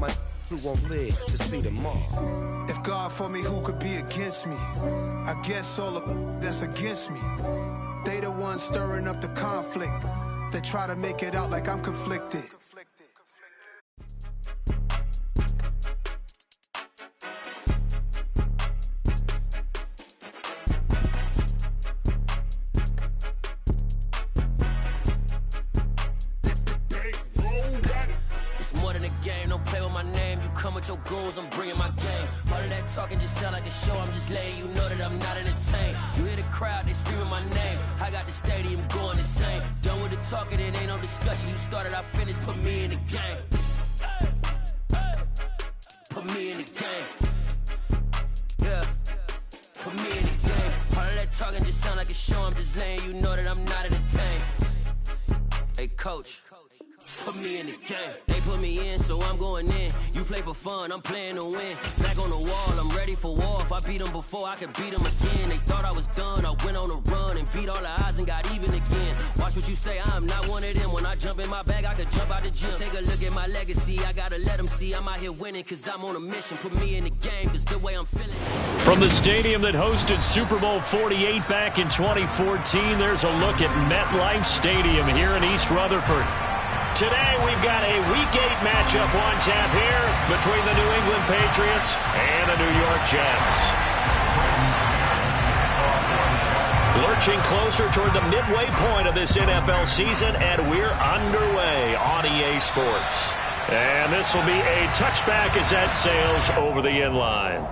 my who won't live to see tomorrow. If God for me, who could be against me? I guess all the that's against me. They the ones stirring up the conflict. They try to make it out like I'm conflicted. Your goals, I'm bringing my game. All of that talking just sound like a show. I'm just letting you know that I'm not entertained. You hear the crowd, they screaming my name. I got the stadium going insane. Done with the talking, it ain't no discussion. You started, I finished, put me in the game. Put me in the game. Yeah, put me in the game. All of that talking just sound like a show. I'm just letting you know that I'm not entertained. Hey, coach. Put me in the game. They put me in, so I'm going in. You play for fun, I'm playing to win. Back on the wall, I'm ready for war. If I beat them before, I could beat them again. They thought I was done, I went on a run and beat all the odds and got even again. Watch what you say, I'm not one of them. When I jump in my bag, I could jump out the gym. Take a look at my legacy, I gotta let them see I'm out here winning, cause I'm on a mission. Put me in the game, cause the way I'm feeling. From the stadium that hosted Super Bowl 48 back in 2014, there's a look at MetLife Stadium here in East Rutherford. Today, we've got a Week 8 matchup on tap here between the New England Patriots and the New York Jets. Lurching closer toward the midway point of this NFL season, and we're underway on EA Sports. And this will be a touchback as that sails over the end line.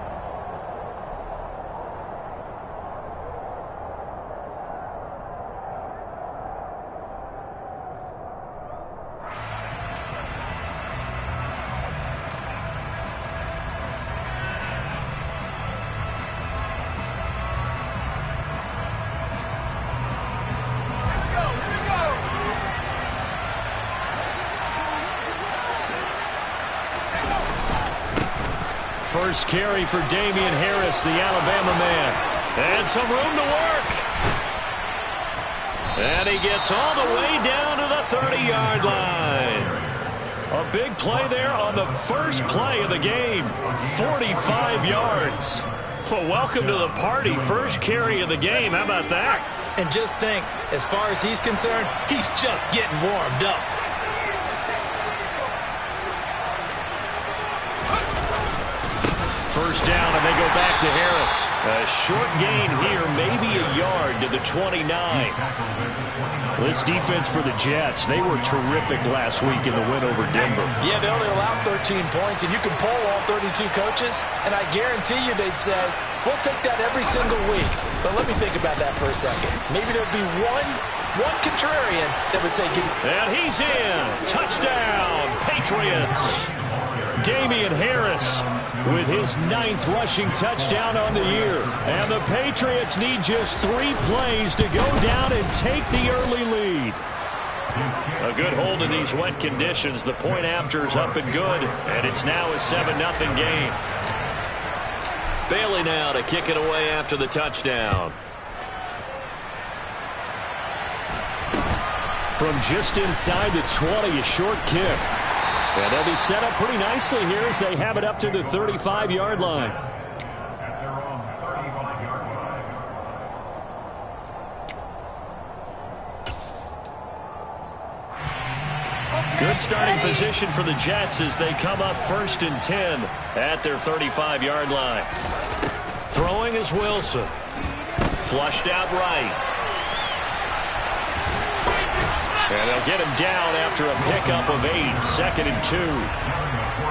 First carry for Damian Harris, the Alabama man. And some room to work. And he gets all the way down to the 30-yard line. A big play there on the first play of the game. 45 yards. Well, welcome to the party. First carry of the game. How about that? And just think, as far as he's concerned, he's just getting warmed up. First down, and they go back to Harris. A short gain here, maybe a yard to the 29. This defense for the Jets, they were terrific last week in the win over Denver. Yeah, they only allowed 13 points, and you can poll all 32 coaches, and I guarantee you they'd say, we'll take that every single week. But let me think about that for a second. Maybe there'd be one contrarian that would take it. And he's in. Touchdown, Patriots. Damian Harris with his 9th rushing touchdown on the year. And the Patriots need just 3 plays to go down and take the early lead. A good hold in these wet conditions. The point after is up and good. And it's now a 7-0 game. Bailey now to kick it away after the touchdown. From just inside the 20, a short kick. And they'll be set up pretty nicely here as they have it up to the 35-yard line. Good starting position for the Jets as they come up 1st and 10 at their 35-yard line. Throwing is Wilson. Flushed out right. And they'll get him down after a pickup of 8, 2nd and 2.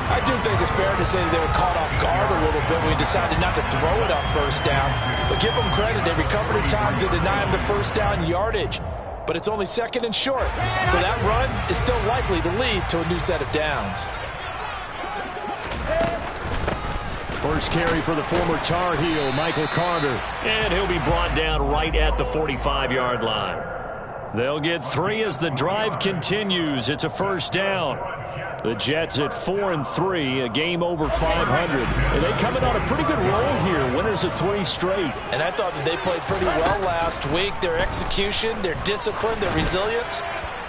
I do think it's fair to say they were caught off guard a little bit when we decided not to throw it on first down. But give them credit. They recovered in time to deny him the first down yardage. But it's only 2nd and short. So that run is still likely to lead to a new set of downs. First carry for the former Tar Heel, Michael Carter. And he'll be brought down right at the 45-yard line. They'll get 3 as the drive continues. It's a first down. The Jets at 4-3, a game over 500. And they coming on a pretty good roll here. Winners of 3 straight. And I thought that they played pretty well last week. Their execution, their discipline, their resilience,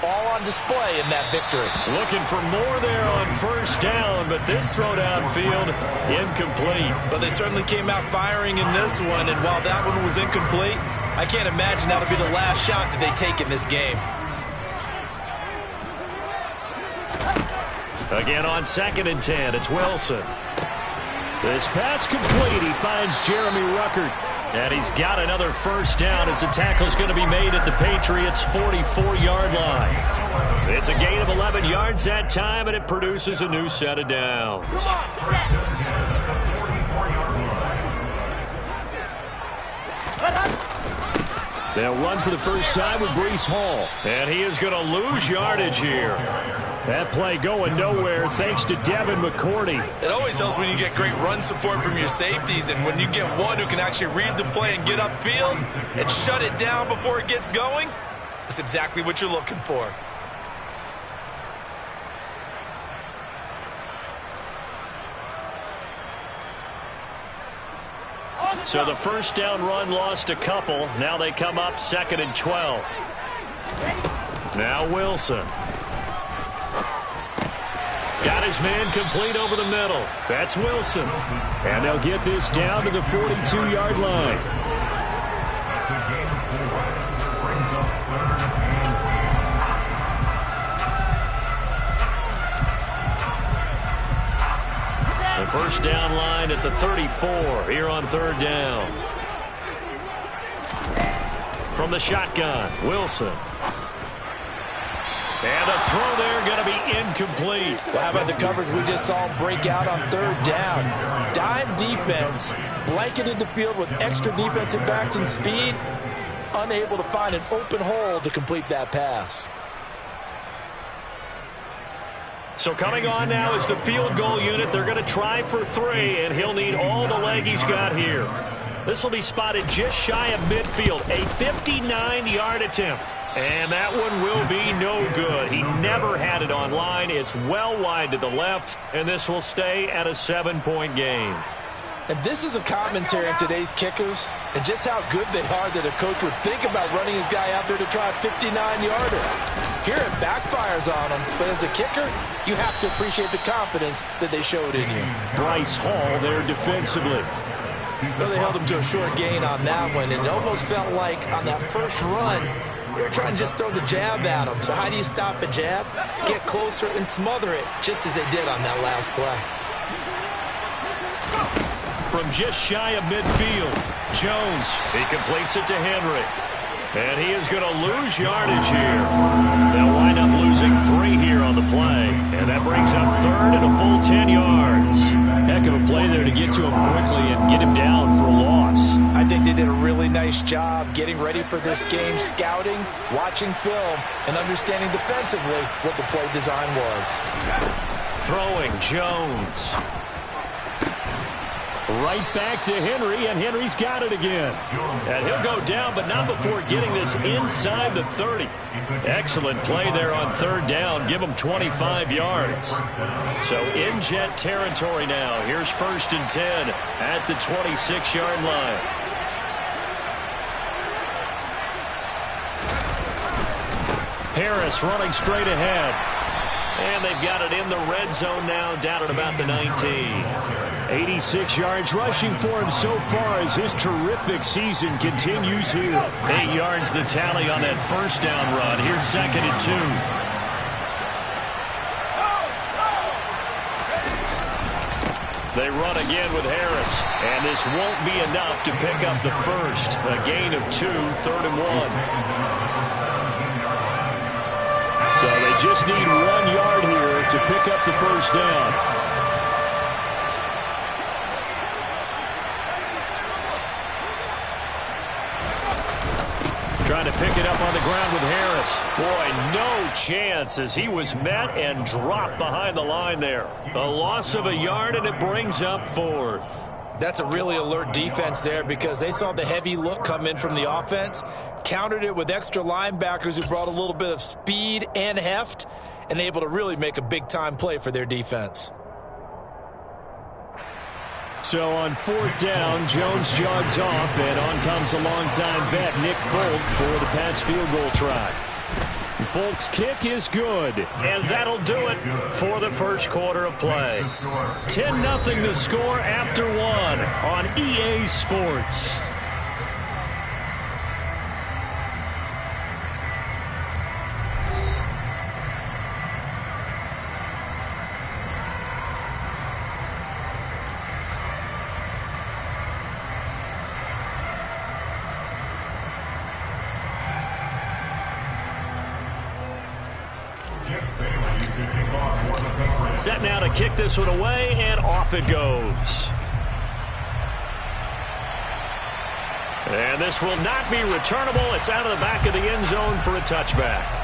all on display in that victory. Looking for more there on first down, but this throw downfield incomplete. But they certainly came out firing in this one, and while that one was incomplete, I can't imagine that'll be the last shot that they take in this game. Again on 2nd and 10, it's Wilson. This pass complete. He finds Jeremy Ruckert. And he's got another first down as the tackle's going to be made at the Patriots' 44-yard line. It's a gain of 11 yards that time, and it produces a new set of downs. They'll run for the first time with Breece Hall. And he is going to lose yardage here. That play going nowhere thanks to Devin McCourty. It always helps when you get great run support from your safeties, and when you get one who can actually read the play and get upfield and shut it down before it gets going, that's exactly what you're looking for. So the first down run lost a couple. Now they come up 2nd and 12. Now Wilson. Got his man complete over the middle. That's Wilson. And they'll get this down to the 42-yard line. The first down line at the 34 here on 3rd down. From the shotgun, Wilson. And the throw there going to be incomplete. Well, how about the coverage we just saw break out on 3rd down? Dime defense, blanketed the field with extra defensive backs and speed, unable to find an open hole to complete that pass. So coming on now is the field goal unit. They're going to try for 3, and he'll need all the leg he's got here. This will be spotted just shy of midfield. A 59-yard attempt. And that one will be no good. He never had it on line. It's well wide to the left, and this will stay at a 7-point game. And this is a commentary on today's kickers and just how good they are that a coach would think about running his guy out there to try a 59-yarder. Here it backfires on him, but as a kicker, you have to appreciate the confidence that they showed in you. Bryce Hall there defensively. Well, they held him to a short gain on that one, and it almost felt like on that first run, they were trying to just throw the jab at him. So how do you stop a jab? Get closer and smother it, just as they did on that last play. From just shy of midfield, Jones. He completes it to Henry. And he is going to lose yardage here. They'll wind up losing 3 here on the play. And that brings up 3rd and a full 10 yards. Heck of a play there to get to him quickly and get him down for a loss. I think they did a really nice job getting ready for this game, scouting, watching film, and understanding defensively what the play design was. Throwing Jones. Right back to Henry, and Henry's got it again. And he'll go down, but not before getting this inside the 30. Excellent play there on 3rd down. Give him 25 yards. So in Jet territory now. Here's 1st and 10 at the 26-yard line. Harris running straight ahead. And they've got it in the red zone now, down at about the 19. 86 yards rushing for him so far as his terrific season continues here. 8 yards the tally on that first down run. Here's 2nd and 2. They run again with Harris. And this won't be enough to pick up the first. A gain of 2, 3rd and 1. So they just need 1 yard here to pick up the first down. Trying to pick it up on the ground with Harris. Boy, no chance as he was met and dropped behind the line there. A loss of a yard, and it brings up 4th. That's a really alert defense there because they saw the heavy look come in from the offense, countered it with extra linebackers who brought a little bit of speed and heft, and able to really make a big-time play for their defense. So on 4th down, Jones jogs off, and on comes a longtime vet, Nick Folk, for the Pats field goal try. Folk's kick is good, and that'll do it for the first quarter of play. 10-0 the score after one on EA Sports. Set now to kick this one away, and off it goes. And this will not be returnable. It's out of the back of the end zone for a touchback.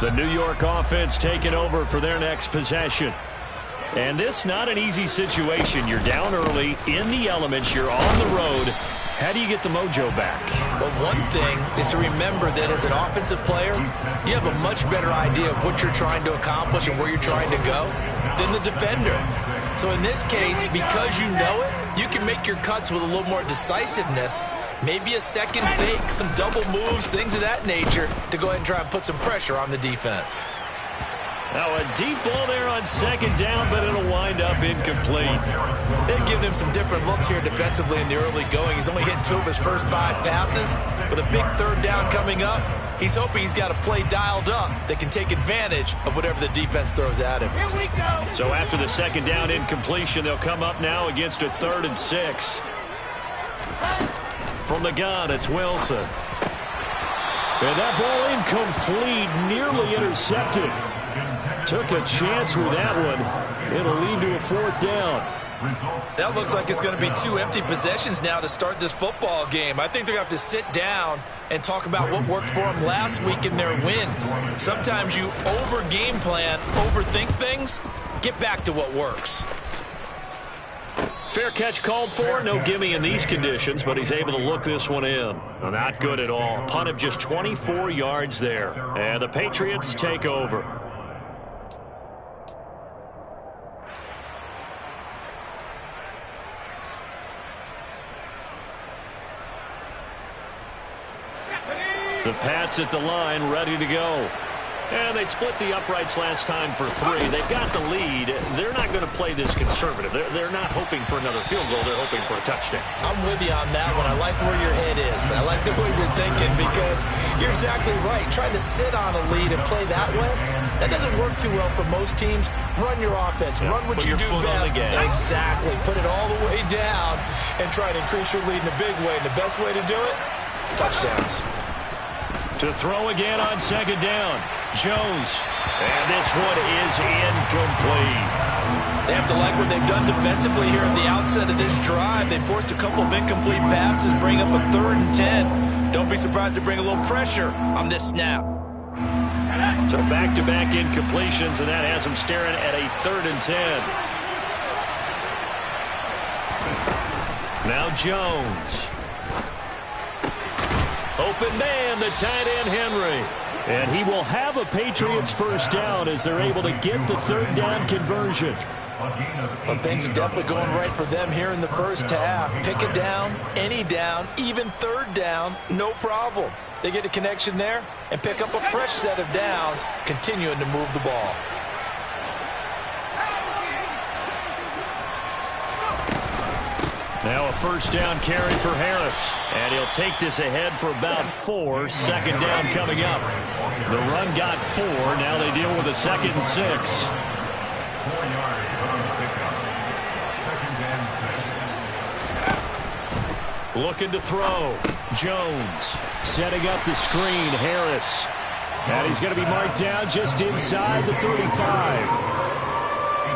The New York offense taking over for their next possession. And this not an easy situation. You're down early, in the elements, you're on the road. How do you get the mojo back? But one thing is to remember that as an offensive player, you have a much better idea of what you're trying to accomplish and where you're trying to go than the defender. So in this case, because you know it, you can make your cuts with a little more decisiveness. Maybe a second fake, some double moves, things of that nature to go ahead and try and put some pressure on the defense. Now a deep ball there on second down, but it'll wind up incomplete. They've given him some different looks here defensively in the early going. He's only hit 2 of his first 5 passes. With a big third down coming up, he's hoping he's got a play dialed up that can take advantage of whatever the defense throws at him. Here we go. So after the second down incompletion, they'll come up now against a 3rd and 6. From the gun, it's Wilson. And that ball incomplete, nearly intercepted. Took a chance with that one. It'll lead to a 4th down. That looks like it's going to be 2 empty possessions now to start this football game. I think they're going to have to sit down and talk about what worked for them last week in their win. Sometimes you over-game plan, overthink things. Get back to what works. Fair catch called for. No gimme in these conditions, but he's able to look this one in. Well, not good at all. Punt of just 24 yards there. And the Patriots take over. The Pats at the line, ready to go. And they split the uprights last time for 3. They've got the lead. They're not going to play this conservative. They're not hoping for another field goal. They're hoping for a touchdown. I'm with you on that one. I like where your head is. I like the way you're thinking because you're exactly right. Trying to sit on a lead and play that way, that doesn't work too well for most teams. Run your offense. Run what you do best. Exactly. Put it all the way down and try to increase your lead in a big way. And the best way to do it, touchdowns. To throw again on second down. Jones. And this one is incomplete. They have to like what they've done defensively here at the outset of this drive. They forced a couple of incomplete passes, bring up a 3rd and 10. Don't be surprised to bring a little pressure on this snap. So back-to-back incompletions, and that has them staring at a 3rd and 10. Now Jones. Open man, the tight end Henry. And he will have a Patriots first down as they're able to get the 3rd down conversion. Well, things are definitely going right for them here in the first half. Pick a down, any down, even 3rd down, no problem. They get a connection there and pick up a fresh set of downs, continuing to move the ball. Now a first down carry for Harris. And he'll take this ahead for about 4. Second down coming up. The run got 4. Now they deal with a 2nd and 6. Looking to throw. Jones setting up the screen. Harris. And he's going to be marked down just inside the 35.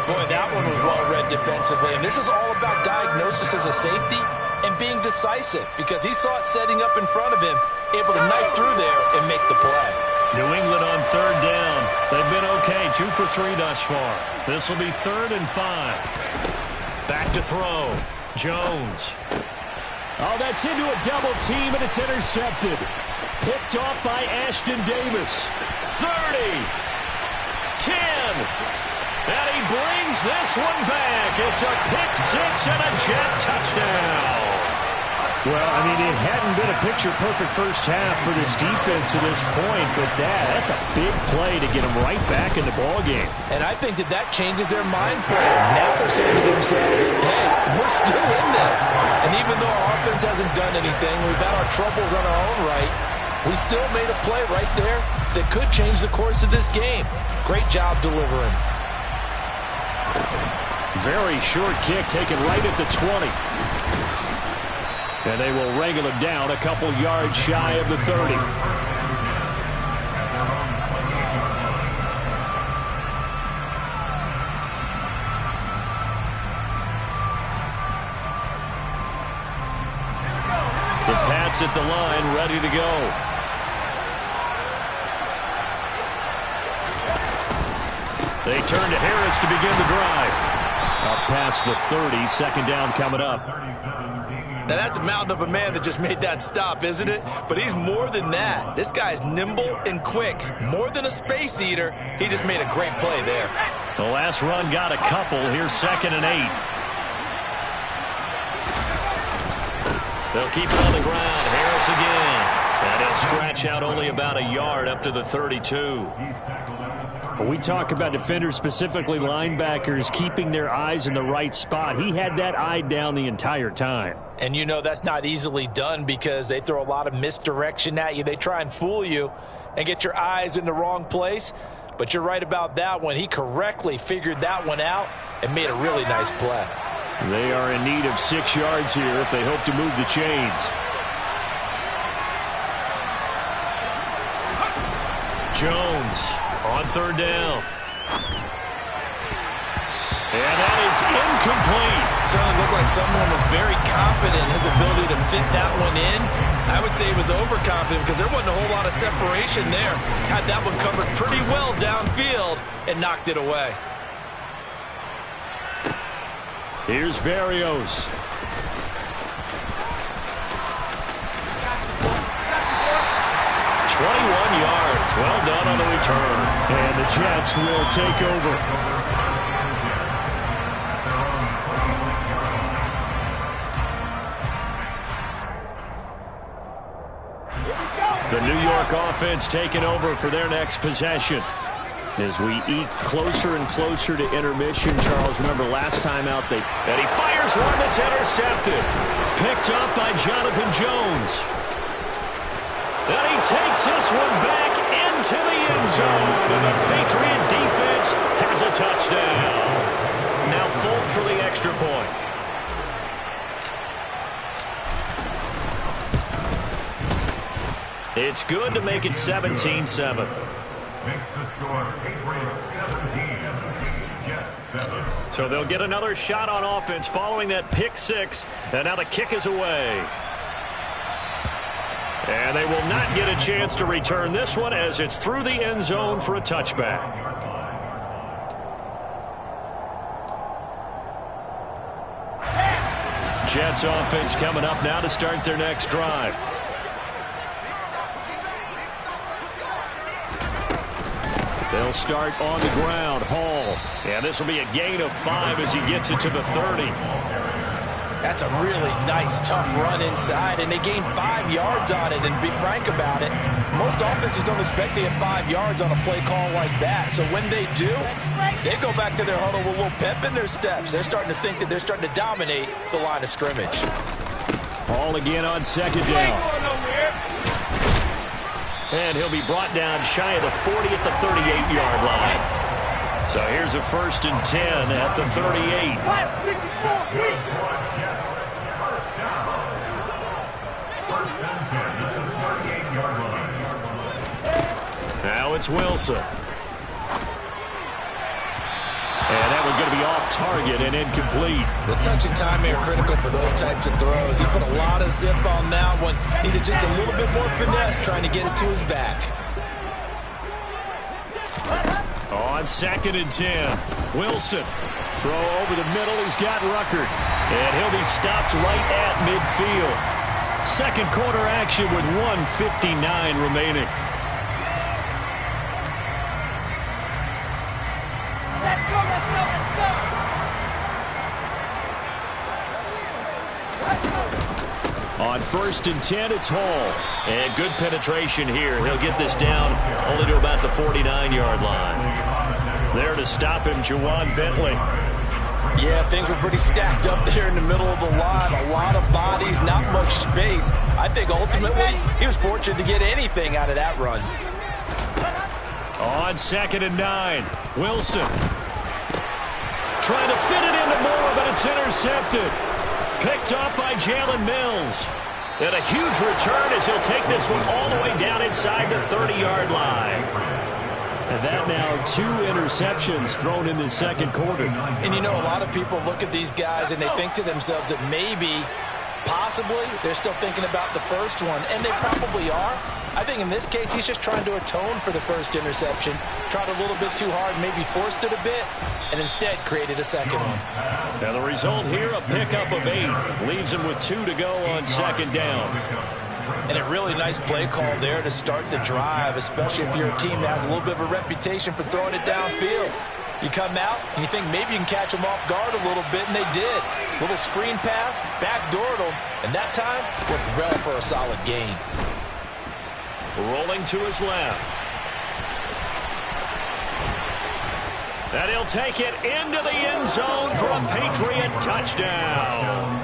Boy, that one was well read defensively. And this is all about diagnosis as a safety and being decisive because he saw it setting up in front of him, able to knife through there and make the play. New England on 3rd down. They've been okay, 2 for 3 thus far. This will be 3rd and 5. Back to throw. Jones. Oh, that's into a double team, and it's intercepted. Picked off by Ashton Davis. 30. 10. And he brings this one back. It's a pick six and a Jet touchdown. Well, I mean, it hadn't been a picture-perfect first half for this defense to this point, but that's a big play to get them right back in the ballgame. And I think that changes their mind frame. Now they're saying to themselves, hey, we're still in this. And even though our offense hasn't done anything, we've had our troubles on our own right, we still made a play right there that could change the course of this game. Great job delivering. Very short kick taken right at the 20. And they will wrangle him down a couple yards shy of the 30. The Pats at the line, ready to go. They turn to Harris to begin the drive. Up past the 30, second down coming up. Now, that's a mountain of a man that just made that stop, isn't it? But he's more than that. This guy's nimble and quick. More than a space eater. He just made a great play there. The last run got a couple. Here's 2nd and 8. They'll keep it on the ground. Harris again. And he'll scratch out only about a yard up to the 32. When we talk about defenders, specifically linebackers, keeping their eyes in the right spot, he had that eye down the entire time. And you know that's not easily done because they throw a lot of misdirection at you. They try and fool you and get your eyes in the wrong place. But you're right about that one. He correctly figured that one out and made a really nice play. They are in need of 6 yards here if they hope to move the chains. Jones on 3rd down. And that is incomplete. Certainly looked like someone was very confident in his ability to fit that one in. I would say he was overconfident because there wasn't a whole lot of separation there. Had that one covered pretty well downfield and knocked it away. Here's Berrios. 21 yards. Well done on the return. And the Jets will take over. The New York offense taking over for their next possession. As we eke closer and closer to intermission, Charles, remember last time out and he fires one that's intercepted. Picked up by Jonathan Jones. And he takes this one back into the end zone. And the Patriot defense has a touchdown. Now Folk for the extra point. It's good to make it 17-7. Makes the score Patriots 17, Jets 7. So they'll get another shot on offense following that pick six. And now the kick is away. And they will not get a chance to return this one as it's through the end zone for a touchback. Jets offense coming up now to start their next drive. They'll start on the ground. Hall. And this will be a gain of 5 as he gets it to the 30. That's a really nice, tough run inside, and they gained 5 yards on it. And to be frank about it, most offenses don't expect to get 5 yards on a play call like that. So when they do, they go back to their huddle with a little pep in their steps. They're starting to think that they're starting to dominate the line of scrimmage. Hall again on 2nd down. And he'll be brought down shy of the 40 at the 38-yard line. So here's a 1st and 10 at the 38. Now it's Wilson. And that one's going to be off target and incomplete. The touch and timing are critical for those types of throws. He put a lot of zip on that one. Needed just a little bit more finesse trying to get it to his back. On 2nd and 10. Wilson. Throw over the middle. He's got Ruckert. And he'll be stopped right at midfield. Second quarter action with 1:59 remaining. Let's go, let's go, let's go! On 1st and 10, it's Hall. And good penetration here. He'll get this down only to about the 49-yard line. There to stop him, Juwan Bentley. Yeah, things were pretty stacked up there in the middle of the line. A lot of bodies, not much space. I think ultimately he was fortunate to get anything out of that run. On 2nd and 9, Wilson. Trying to fit it into Moore, but it's intercepted. Picked off by Jalen Mills. And a huge return as he'll take this one all the way down inside the 30-yard line. And that now 2 interceptions thrown in the second quarter. And you know, a lot of people look at these guys and they think to themselves that maybe, possibly, they're still thinking about the first one. And they probably are. I think in this case, he's just trying to atone for the first interception. Tried a little bit too hard, maybe forced it a bit, and instead created a second one. And the result here, a pickup of 8. Leaves him with 2 to go on 2nd down. And a really nice play call there to start the drive, especially if you're a team that has a little bit of a reputation for throwing it downfield. You come out and you think maybe you can catch them off guard a little bit, and they did. Little screen pass, backdoored them, and that time worked well for a solid gain. Rolling to his left. And he'll take it into the end zone for a Patriot touchdown.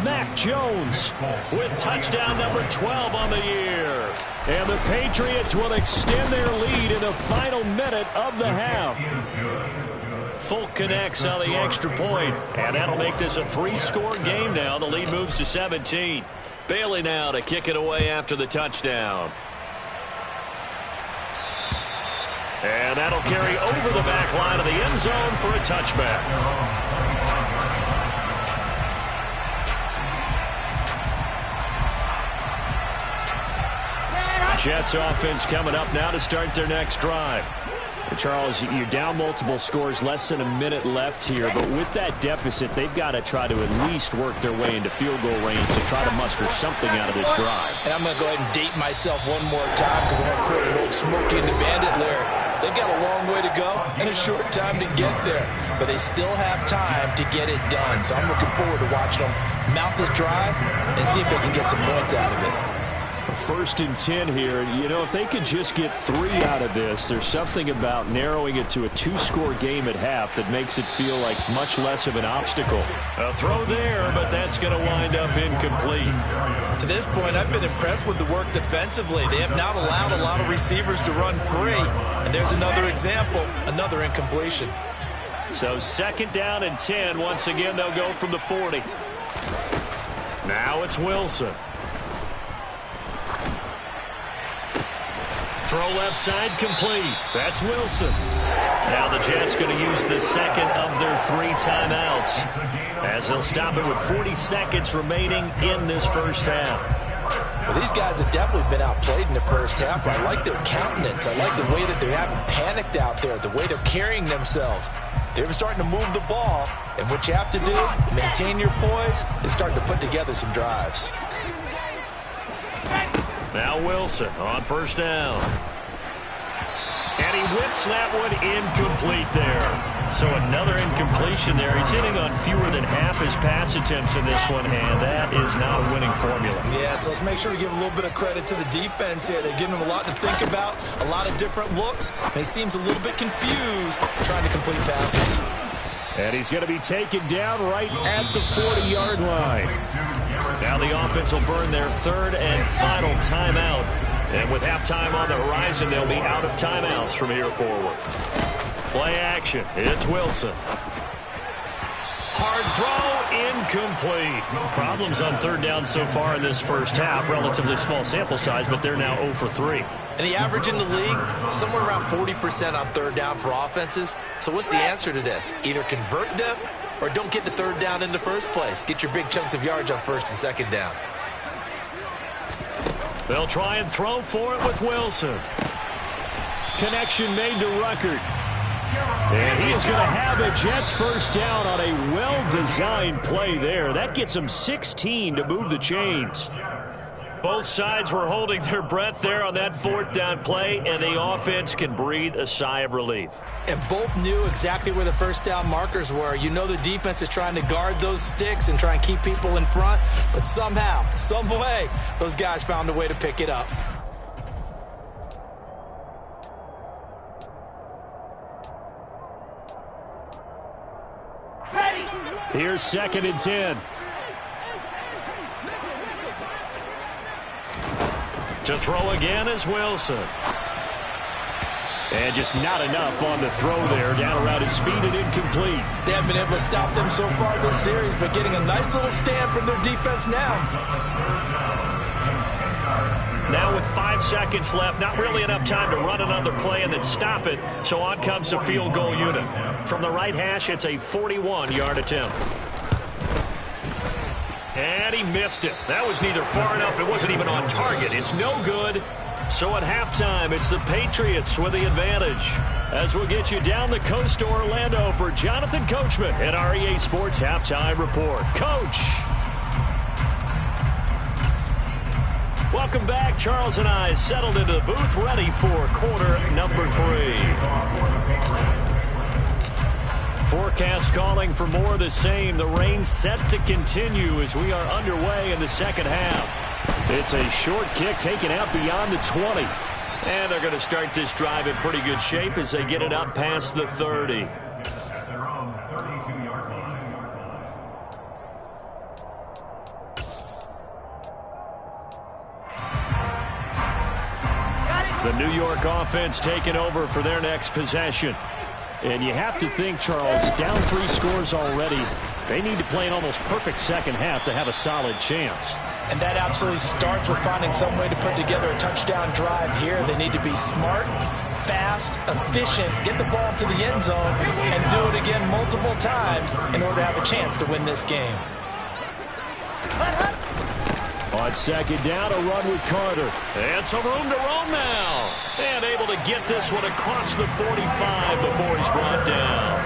Mac Jones with touchdown number 12 on the year. And the Patriots will extend their lead in the final minute of the half. Folk connects on the extra point, and that'll make this a 3-score game now. The lead moves to 17. Bailey now to kick it away after the touchdown. And that'll carry over the back line of the end zone for a touchback. Jets offense coming up now to start their next drive. Charles, you're down multiple scores, less than a minute left here, but with that deficit, they've got to try to at least work their way into field goal range to try to muster something out of this drive. And I'm going to go ahead and date myself one more time because I want to quote an old Smokey and the Bandit lyric. They've got a long way to go and a short time to get there, but they still have time to get it done. So I'm looking forward to watching them mount this drive and see if they can get some points out of it. 1st and 10 here. You know, if they could just get 3 out of this, there's something about narrowing it to a 2-score game at half that makes it feel like much less of an obstacle. A throw there, but that's going to wind up incomplete. To this point, I've been impressed with the work defensively. They have not allowed a lot of receivers to run free. And there's another example, another incompletion. So 2nd down and 10. Once again, they'll go from the 40. Now it's Wilson. Throw left side complete. That's Wilson. Now the Jets going to use the second of their 3 timeouts as they'll stop it with 40 seconds remaining in this first half. Well, these guys have definitely been outplayed in the first half. I like their countenance. I like the way that they haven't panicked out there, the way they're carrying themselves. They're starting to move the ball, and what you have to do, maintain your poise, and start to put together some drives. Now Wilson on 1st down. And he whips that one incomplete there. So another incompletion there. He's hitting on fewer than half his pass attempts in this one, and that is not a winning formula. Yeah, so let's make sure we give a little bit of credit to the defense here. They're giving him a lot to think about, a lot of different looks. And he seems a little bit confused trying to complete passes. And he's going to be taken down right at the 40-yard line. Now the offense will burn their 3rd and final timeout. And with halftime on the horizon, they'll be out of timeouts from here forward. Play action. It's Wilson. Hard throw, incomplete. Problems on 3rd down so far in this first half. Relatively small sample size, but they're now 0 for 3. And the average in the league, somewhere around 40% on 3rd down for offenses. So what's the answer to this? Either convert them or don't get the 3rd down in the first place. Get your big chunks of yards on 1st and 2nd down. They'll try and throw for it with Wilson. Connection made to Ruckert. And he is going to have a Jets first down on a well-designed play there. That gets them 16 to move the chains. Both sides were holding their breath there on that fourth down play, and the offense can breathe a sigh of relief. And both knew exactly where the first down markers were. You know the defense is trying to guard those sticks and try and keep people in front, but somehow, some way, those guys found a way to pick it up. Here's 2nd and 10. To throw again is Wilson. And just not enough on the throw there. Down around his feet and incomplete. They haven't been able to stop them so far this series, but getting a nice little stand from their defense now. Now with 5 seconds left, not really enough time to run another play and then stop it. So on comes the field goal unit. From the right hash, it's a 41-yard attempt. And he missed it. That was neither far enough. It wasn't even on target. It's no good. So at halftime, it's the Patriots with the advantage. As we'll get you down the coast to Orlando for Jonathan Coachman at our EA Sports Halftime Report. Coach. Welcome back. Charles and I settled into the booth, ready for quarter number 3. Forecast calling for more of the same. The rain set to continue as we are underway in the second half. It's a short kick taken out beyond the 20. And they're going to start this drive in pretty good shape as they get it up past the 30. The New York offense taking over for their next possession. And you have to think, Charles, down 3 scores already. They need to play an almost perfect second half to have a solid chance. And that absolutely starts with finding some way to put together a touchdown drive here. They need to be smart, fast, efficient, get the ball to the end zone, and do it again multiple times in order to have a chance to win this game. On second down, a run with Carter. And some room to roam now. And able to get this one across the 45 before he's brought down.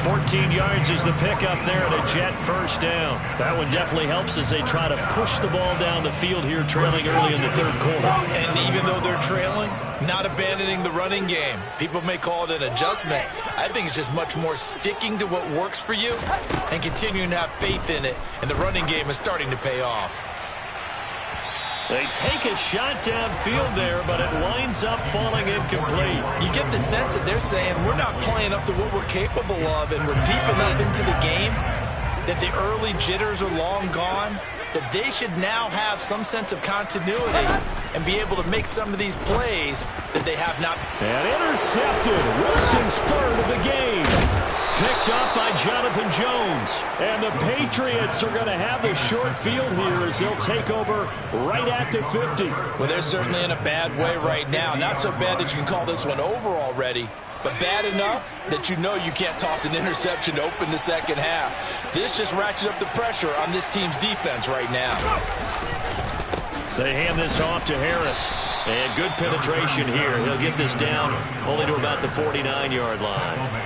14 yards is the pickup there and a Jet first down. That one definitely helps as they try to push the ball down the field here, trailing early in the third quarter. And even though they're trailing, not abandoning the running game. People may call it an adjustment. I think it's just much more sticking to what works for you and continuing to have faith in it. And the running game is starting to pay off. They take a shot downfield there, but it winds up falling incomplete. You get the sense that they're saying we're not playing up to what we're capable of, and we're deep enough into the game that the early jitters are long gone, that they should now have some sense of continuity and be able to make some of these plays that they have not. And intercepted. Wilson spur to the game. Picked up by Jonathan Jones. And the Patriots are going to have the short field here as they'll take over right at the 50. Well, they're certainly in a bad way right now. Not so bad that you can call this one over already, but bad enough that you know you can't toss an interception to open the second half. This just ratchets up the pressure on this team's defense right now. They hand this off to Harris. And good penetration here. He'll get this down only to about the 49-yard line.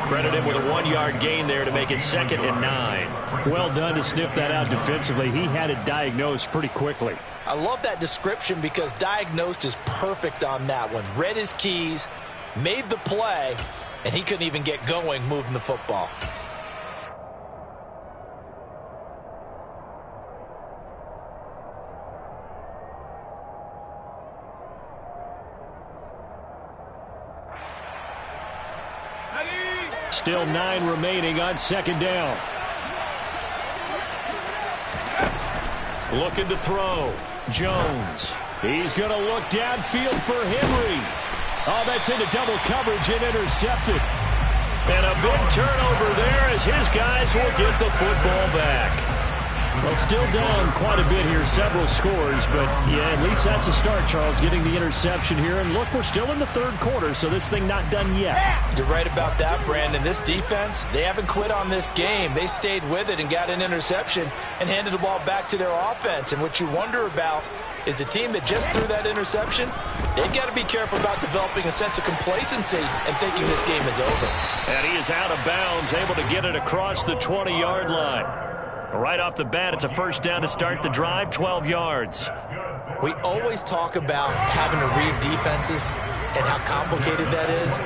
Credit him with a 1-yard gain there to make it 2nd and 9. Well done to sniff that out defensively. He had it diagnosed pretty quickly. I love that description because diagnosed is perfect on that one. Read his keys, made the play, and he couldn't even get going moving the football. Still 9 remaining on second down. Looking to throw. Jones. He's going to look downfield for Henry. Oh, that's into double coverage and intercepted. And a big turnover there as his guys will get the football back. Well, still down quite a bit here, several scores, but yeah, at least that's a start, Charles, getting the interception here. And look, we're still in the third quarter, so this thing not done yet. You're right about that, Brandon. This defense, they haven't quit on this game. They stayed with it and got an interception and handed the ball back to their offense. And what you wonder about is the team that just threw that interception, they've got to be careful about developing a sense of complacency and thinking this game is over. And he is out of bounds, able to get it across the 20-yard line. Right off the bat, it's a first down to start the drive, 12 yards. We always talk about having to read defenses and how complicated that is.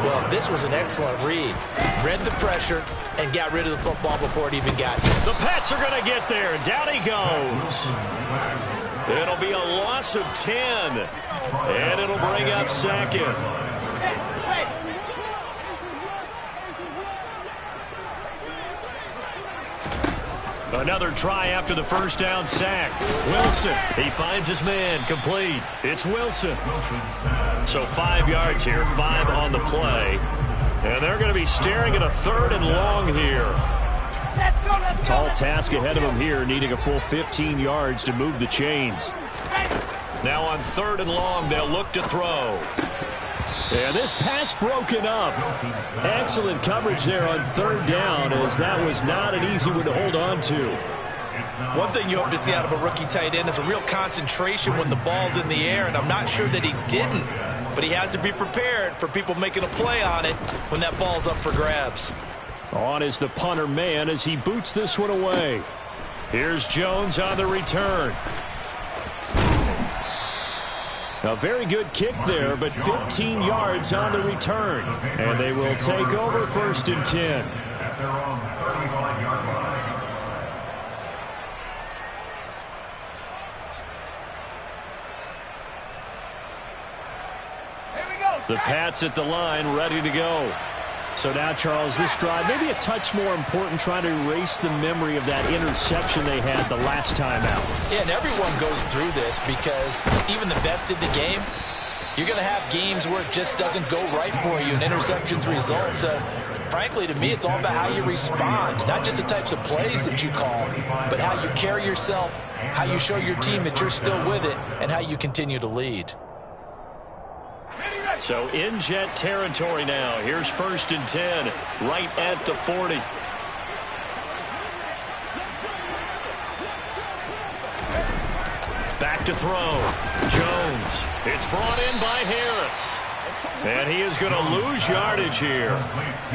Well, this was an excellent read. Read the pressure and got rid of the football before it even got to him. The Pats are going to get there. Down he goes. It'll be a loss of 10. And it'll bring up second. Another try after the first down sack. Wilson, he finds his man, complete. It's Wilson. So 5 yards here, 5 on the play. And they're going to be staring at a 3rd and long here. Let's go, let's go. Tall task ahead of them here, needing a full 15 yards to move the chains. Now on 3rd and long, they'll look to throw. And this pass broken up. Excellent coverage there on 3rd down, as that was not an easy one to hold on to. One thing you hope to see out of a rookie tight end is a real concentration when the ball's in the air, and I'm not sure that he didn't. But he has to be prepared for people making a play on it when that ball's up for grabs. On is the punter man as he boots this one away. Here's Jones on the return. A very good kick there, but 15 yards on the return. And they will take over 1st and 10. At their own 35-yard line. The Pats at the line, ready to go. So now, Charles, this drive, maybe a touch more important, trying to erase the memory of that interception they had the last time out. Yeah, and everyone goes through this because even the best in the game, you're going to have games where it just doesn't go right for you and interceptions result. So, frankly, to me, it's all about how you respond, not just the types of plays that you call, but how you carry yourself, how you show your team that you're still with it, and how you continue to lead. So in Jet territory now. Here's 1st and 10, right at the 40. Back to throw. Jones. It's brought in by Harris. And he is going to lose yardage here.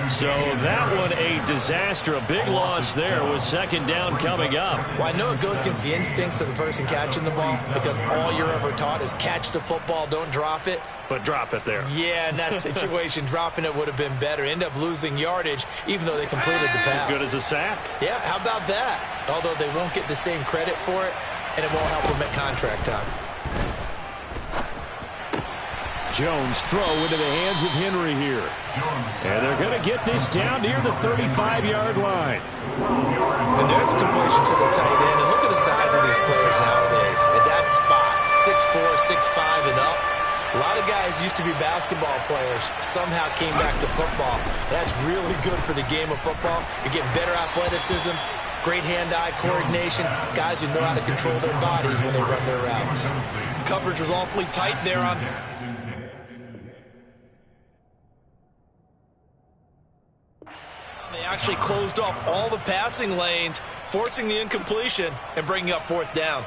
So that one a disaster. A big loss there with 2nd down coming up. Well, I know it goes against the instincts of the person catching the ball because all you're ever taught is catch the football, don't drop it. But drop it there. Yeah, in that situation, dropping it would have been better. End up losing yardage even though they completed the pass. As good as a sack. Yeah, how about that? Although they won't get the same credit for it, and it won't help them at contract time. Jones throw into the hands of Henry here. And they're going to get this down near the 35-yard line. And there's completion to the tight end. And look at the size of these players nowadays. At that spot, 6'4", 6'5", and up. A lot of guys used to be basketball players, somehow came back to football. That's really good for the game of football. You're getting better athleticism, great hand-eye coordination, guys who know how to control their bodies when they run their routes. Coverage was awfully tight there on... They actually closed off all the passing lanes, forcing the incompletion and bringing up 4th down.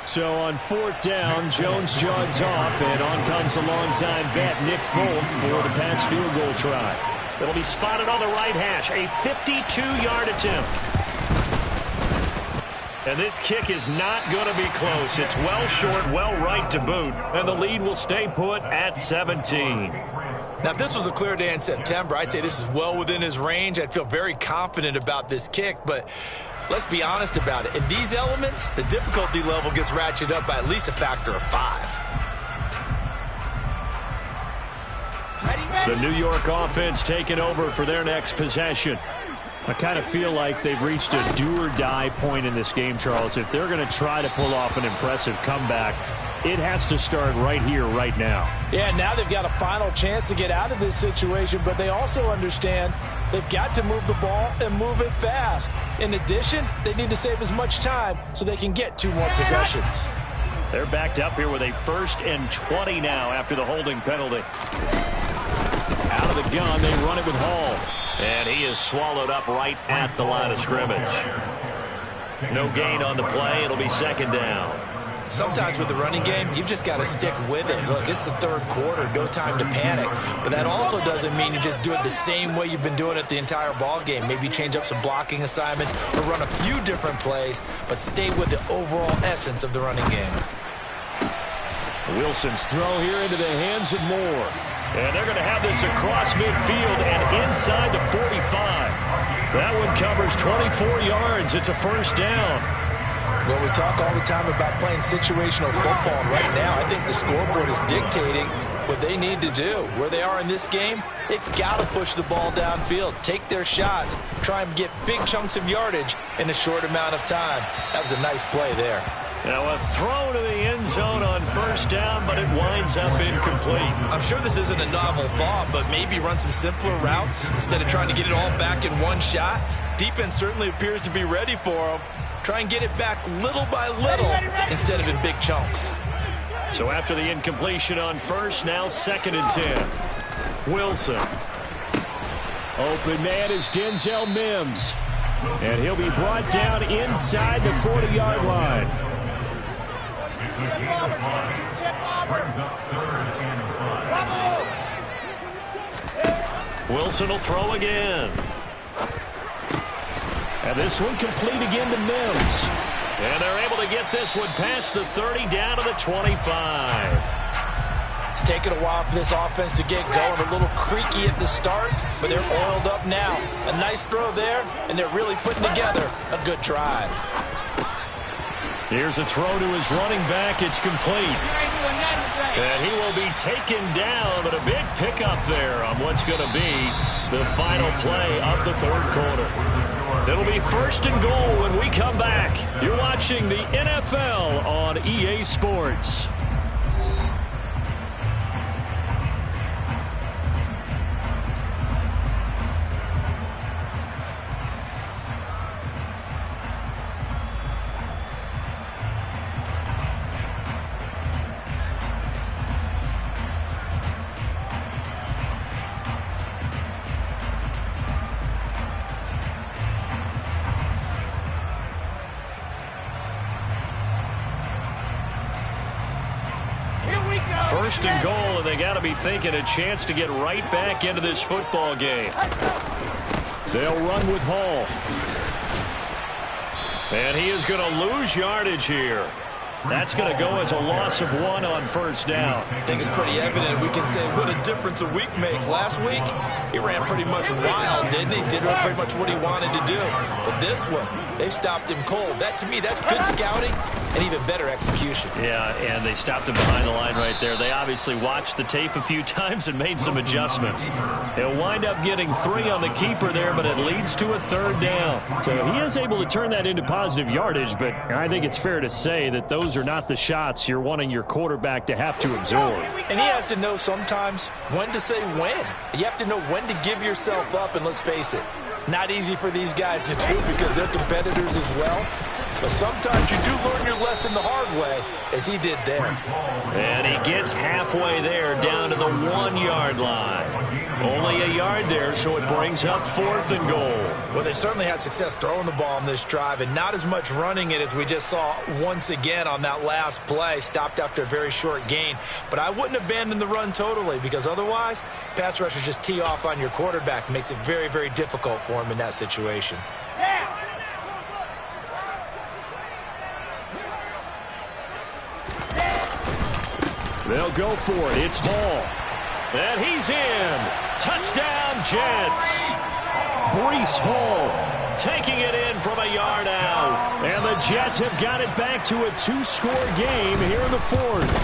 So on 4th down, Jones jogs off, and on comes a longtime vet, Nick Folk, for the Pats field goal try. It'll be spotted on the right hash, a 52-yard attempt. And this kick is not going to be close. It's well short, well right to boot, and the lead will stay put at 17. Now, if this was a clear day in September, I'd say this is well within his range. I'd feel very confident about this kick, but let's be honest about it. In these elements, the difficulty level gets ratcheted up by at least a factor of 5. The New York offense taking over for their next possession. I kind of feel like they've reached a do-or-die point in this game, Charles. If they're going to try to pull off an impressive comeback, it has to start right here, right now. Yeah, now they've got a final chance to get out of this situation, but they also understand they've got to move the ball and move it fast. In addition, they need to save as much time so they can get 2 more possessions. They're backed up here with a 1st and 20 now after the holding penalty. Out of the gun, they run it with Hall. And he is swallowed up right at the line of scrimmage. No gain on the play. It'll be 2nd down. Sometimes with the running game, you've just got to stick with it. Look, it's the 3rd quarter, no time to panic. But that also doesn't mean you just do it the same way you've been doing it the entire ball game. Maybe change up some blocking assignments or run a few different plays, but stay with the overall essence of the running game. Wilson's throw here into the hands of Moore. And they're going to have this across midfield and inside the 45. That one covers 24 yards. It's a 1st down. Well, we talk all the time about playing situational football, and right now I think the scoreboard is dictating what they need to do. Where they are in this game, they've got to push the ball downfield, take their shots, try and get big chunks of yardage in a short amount of time. That was a nice play there. Now a throw to the end zone on 1st down, but it winds up incomplete. I'm sure this isn't a novel thought, but maybe run some simpler routes instead of trying to get it all back in one shot. Defense certainly appears to be ready for them. Try and get it back little by little instead of in big chunks. So after the incompletion on 1st, now 2nd and 10. Wilson. Open man is Denzel Mims. And he'll be brought down inside the 40-yard line. Wilson will throw again. And this one complete again to Mims. And they're able to get this one past the 30 down to the 25. It's taken a while for this offense to get going. A little creaky at the start, but they're oiled up now. A nice throw there, and they're really putting together a good drive. Here's a throw to his running back. It's complete. And he will be taken down, but a big pickup there on what's going to be the final play of the 3rd quarter. It'll be 1st and goal when we come back. You're watching the NFL on EA Sports. First and goal, and they got to be thinking a chance to get right back into this football game. They'll run with Hall. And he is going to lose yardage here. That's going to go as a loss of 1 on 1st down. I think it's pretty evident. We can say what a difference a week makes. Last week, he ran pretty much wild, didn't he? Did pretty much what he wanted to do. But this one, they stopped him cold. That, to me, that's good scouting and even better execution. Yeah, and they stopped him behind the line right there. They obviously watched the tape a few times and made some adjustments. He'll wind up getting 3 on the keeper there, but it leads to a 3rd down. So he is able to turn that into positive yardage, but I think it's fair to say that those are not the shots you're wanting your quarterback to have to absorb. And he has to know sometimes when to say when. You have to know when to give yourself up, and let's face it, not easy for these guys to do because they're competitors as well. But sometimes you do learn your lesson the hard way, as he did there. And he gets halfway there down to the 1-yard line. Only a yard there, so it brings up 4th and goal. Well, they certainly had success throwing the ball on this drive, and not as much running it as we just saw once again on that last play. Stopped after a very short gain. But I wouldn't abandon the run totally, because otherwise, pass rushers just tee off on your quarterback. Makes it very, very difficult for him in that situation. They'll go for it. It's Hall. And he's in. Touchdown, Jets. Breece Hall taking it in from a yard out. And the Jets have got it back to a 2-score game here in the 4th.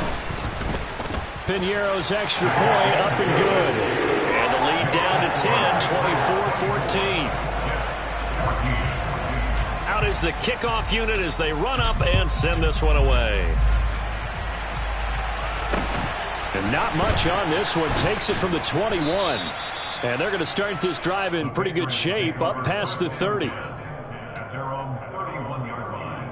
Piñeiro's extra point up and good. And the lead down to 10, 24-14. Out is the kickoff unit as they run up and send this one away. And not much on this one. Takes it from the 21. And they're going to start this drive in pretty good shape up past the 30. At their own 31-yard line.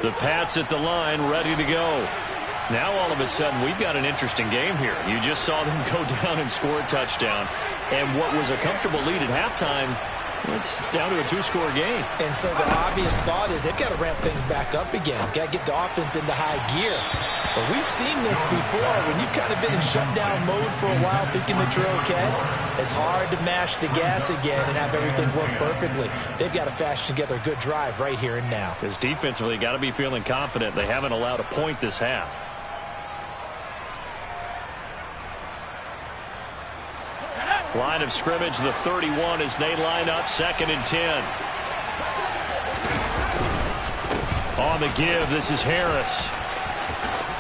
The Pats at the line, ready to go. Now all of a sudden we've got an interesting game here. You just saw them go down and score a touchdown. And what was a comfortable lead at halftime, it's down to a two-score game. And so the obvious thought is they've got to ramp things back up again. Got to get the offense into high gear. But we've seen this before. When you've kind of been in shutdown mode for a while thinking that you're okay, it's hard to mash the gas again and have everything work perfectly. They've got to fashion together a good drive right here and now. Because defensively, got to be feeling confident. They haven't allowed a point this half. Line of scrimmage, the 31 as they line up 2nd and 10. On the give, this is Harris.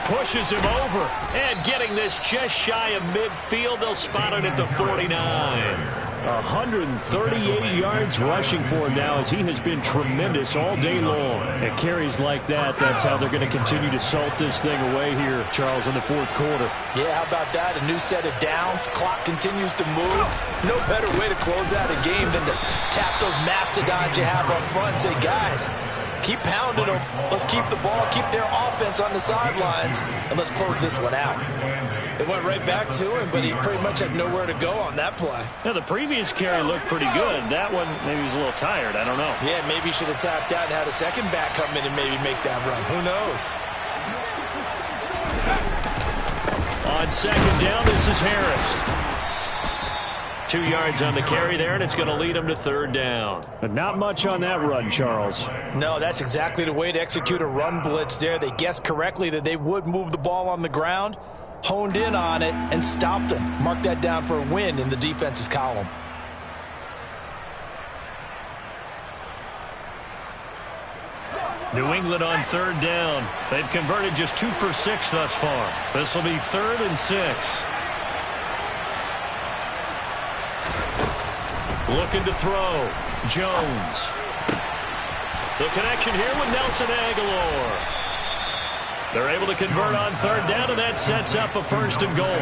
Pushes him over. And getting this just shy of midfield. They'll spot it at the 49. 138 yards rushing for him now as he has been tremendous all day long. At carries like that, that's how they're going to continue to salt this thing away here, Charles, in the fourth quarter. Yeah, how about that? A new set of downs. Clock continues to move. No better way to close out a game than to tap those mastodons you have up front and say, guys, keep pounding them. Let's keep the ball, keep their offense on the sidelines, and let's close this one out. It went right back to him, but he pretty much had nowhere to go on that play. Now, the previous carry looked pretty good. That one, maybe he was a little tired. I don't know. Yeah, maybe he should have tapped out and had a second back come in and maybe make that run. Who knows? On 2nd down, this is Harris. 2 yards on the carry there, and it's going to lead him to 3rd down. But not much on that run, Charles. No, that's exactly the way to execute a run blitz there. They guessed correctly that they would move the ball on the ground, honed in on it, and stopped them. Mark that down for a win in the defense's column. New England on 3rd down. They've converted just 2 for 6 thus far. This will be 3rd and 6. Looking to throw. Jones. The connection here with Nelson Aguilar. They're able to convert on 3rd down, and that sets up a 1st and goal.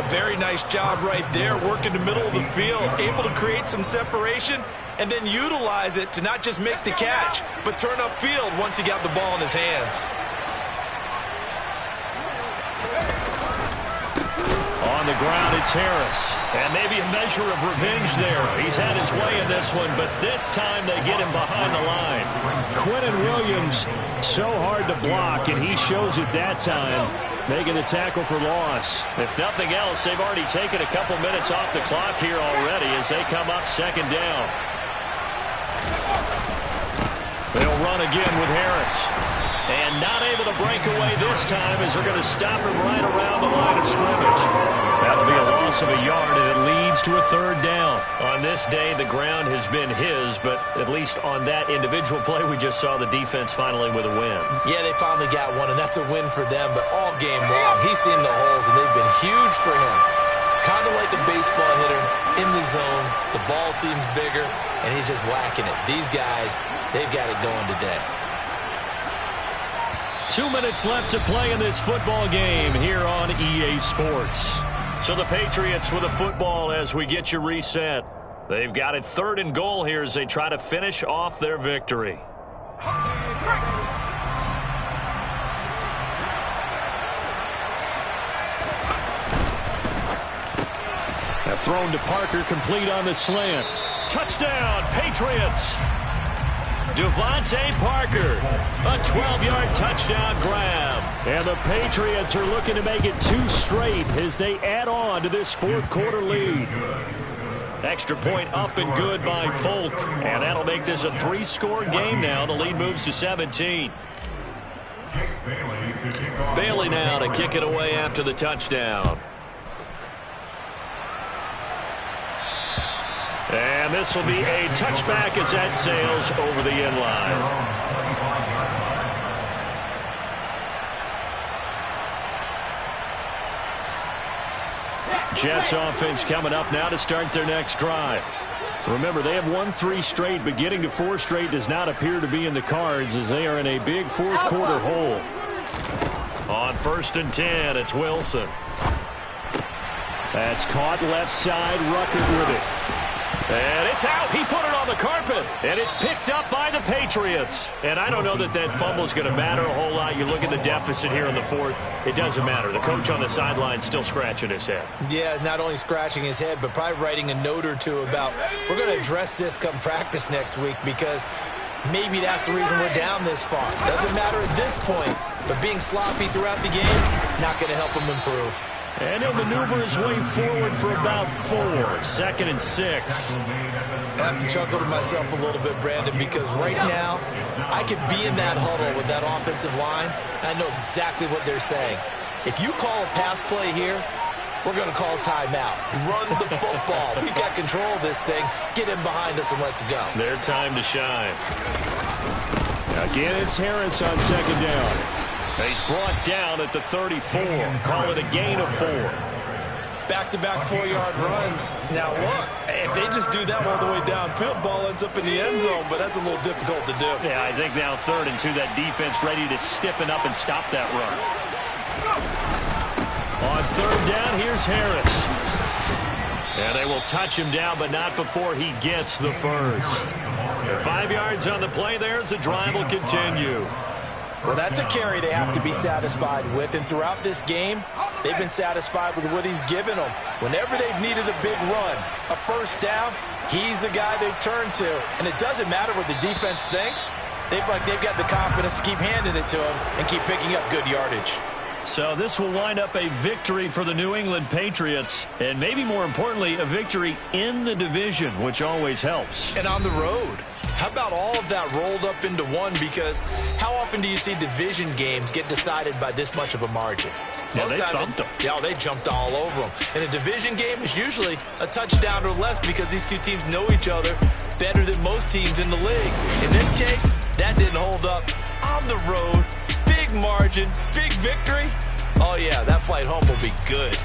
A very nice job right there, working the middle of the field, able to create some separation, and then utilize it to not just make the catch, but turn upfield once he got the ball in his hands. On the ground, it's Harris. And maybe a measure of revenge there. He's had his way in this one, but this time they get him behind the line. Quinnen Williams, so hard to block, and he shows it that time, making the tackle for loss. If nothing else, they've already taken a couple minutes off the clock here already as they come up 2nd down. They'll run again with Harris. And not able to break away this time as they're going to stop him right around the line of scrimmage. That'll be a loss of a yard, and it leads to a 3rd down. On this day, the ground has been his, but at least on that individual play, we just saw the defense finally with a win. Yeah, they finally got one, and that's a win for them, but all game long, he's seen the holes, and they've been huge for him. Kind of like a baseball hitter in the zone. The ball seems bigger, and he's just whacking it. These guys, they've got it going today. 2 minutes left to play in this football game here on EA Sports. So the Patriots with a football as we get you reset. They've got it 3rd and goal here as they try to finish off their victory. Now thrown to Parker, complete on the slant. Touchdown, Patriots! Devontae Parker, a 12-yard touchdown grab. And the Patriots are looking to make it 2 straight as they add on to this 4th quarter lead. Extra point up and good by Folk. And that'll make this a 3-score game now. The lead moves to 17. Bailey now to kick it away after the touchdown. And this will be a touchback as that sails over the end line. Jets offense coming up now to start their next drive. Remember, they have won 3 straight, but getting to 4 straight does not appear to be in the cards as they are in a big fourth quarter hole. On 1st and 10, it's Wilson. That's caught left side. Ruckert with it. And it's out. He put it on the carpet. And it's picked up by the Patriots. And I don't know that that fumble is going to matter a whole lot. You look at the deficit here in the 4th. It doesn't matter. The coach on the sideline still scratching his head. Yeah, not only scratching his head, but probably writing a note or two about we're going to address this come practice next week because maybe that's the reason we're down this far. Doesn't matter at this point. But being sloppy throughout the game, not going to help him improve. And he'll maneuver his way forward for about 4. 2nd and 6. I have to chuckle to myself a little bit, Brandon, because right now I could be in that huddle with that offensive line, and I know exactly what they're saying. If you call a pass play here, we're going to call a timeout. Run the football. We've got control of this thing. Get in behind us and let's go. Their time to shine. Again, it's Harris on 2nd down. He's brought down at the 34. Call it a gain of 4. Back-to-back 4-yard runs. Now, look, if they just do that all the way downfield, ball ends up in the end zone, but that's a little difficult to do. Yeah, I think now 3rd and 2, that defense ready to stiffen up and stop that run. On 3rd down, here's Harris. And they will touch him down, but not before he gets the first. 5 yards on the play there as the drive will continue. Well, that's a carry they have to be satisfied with, and throughout this game, they've been satisfied with what he's given them. Whenever they've needed a big run, a first down, he's the guy they've turned to. And it doesn't matter what the defense thinks. They've got the confidence to keep handing it to him and keep picking up good yardage. So this will wind up a victory for the New England Patriots, and maybe more importantly, a victory in the division, which always helps. And on the road. How about all of that rolled up into one? Because how often do you see division games get decided by this much of a margin? Yeah, they thumped them. Yeah, they jumped all over them. And a division game is usually a touchdown or less because these two teams know each other better than most teams in the league. In this case, that didn't hold up. On the road, big margin, big victory. Oh, yeah, that flight home will be good.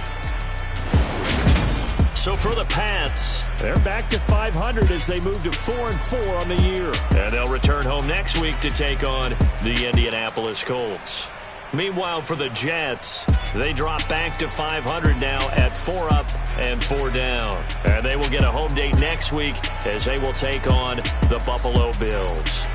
So for the Pats, they're back to 500 as they move to 4-4 on the year. And they'll return home next week to take on the Indianapolis Colts. Meanwhile, for the Jets, they drop back to 500 now at 4 up and 4 down. And they will get a home date next week as they will take on the Buffalo Bills.